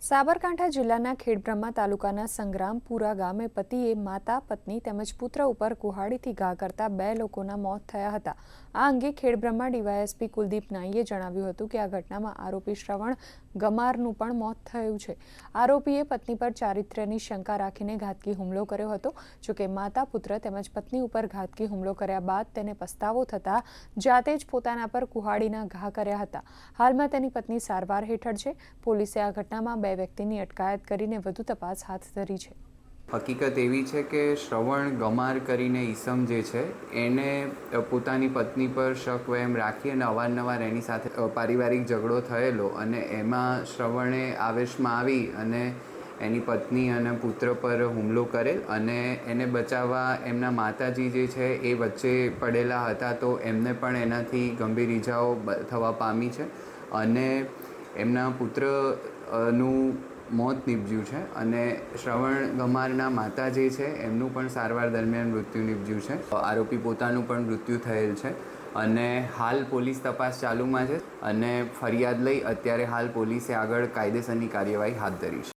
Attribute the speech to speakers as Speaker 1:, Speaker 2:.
Speaker 1: સાબરકાંઠા જિલ્લાના ખેડબ્રહ્મા તાલુકાના સંગ્રામપુરા ગામે પતિએ માતા, પત્ની તેમજ પુત્ર ઉપર કુહાડીથી ઘા કરતા 2 લોકોના મોત થયા હતા। આ અંગે ખેડબ્રહ્મા ડીવાયએસપી કુલદીપ નાઈએ જણાવ્યું હતું કે આ ઘટનામાં આરોપી શ્રવણ ગમારનું પણ મોત થયું છે। આરોપીએ પત્ની પર ચારિત્ર્યની શંકા રાખીને ઘાતકી હુમલો કર્યો હતો। જોકે માતા, પુત્ર તેમજ પત્ની ઉપર ઘાતકી હુમલો કર્યા બાદ તેને પસ્તાવો થતા જાતે જ પોતાના પર કુહાડીના ઘા કર્યા હતા। હાલમાં તેની પત્ની સારવાર હેઠળ છે। પોલીસે આ ઘટનામાં 2 વ્યક્તિની અટકાયત કરીને વધુ તપાસ હાથ ધરી છે।
Speaker 2: હકીકત એવી છે કે શ્રવણ ગમાર કરીને ઈસમ જે છે એને પોતાની પત્ની પર શક વહેમ રાખી અને અવારનવાર એની સાથે પારિવારિક ઝઘડો થયેલો અને એમાં શ્રવણે આવેશમાં આવી અને એની પત્ની અને પુત્ર પર હુમલો કરેલ અને એને બચાવવા એમના માતાજી જે છે એ વચ્ચે પડેલા હતા, તો એમને પણ એનાથી ગંભીર ઈજાઓ થવા પામી છે અને એમના પુત્રનું મોત નીપજ્યું છે અને શ્રવણ ગમારના માતા જે છે એમનું પણ સારવાર દરમિયાન મૃત્યુ નીપજ્યું છે। આરોપી પોતાનું પણ મૃત્યુ થયેલ છે અને હાલ પોલીસ તપાસ ચાલુમાં છે અને ફરિયાદ લઈ અત્યારે હાલ પોલીસે આગળ કાયદેસરની કાર્યવાહી હાથ ધરી છે।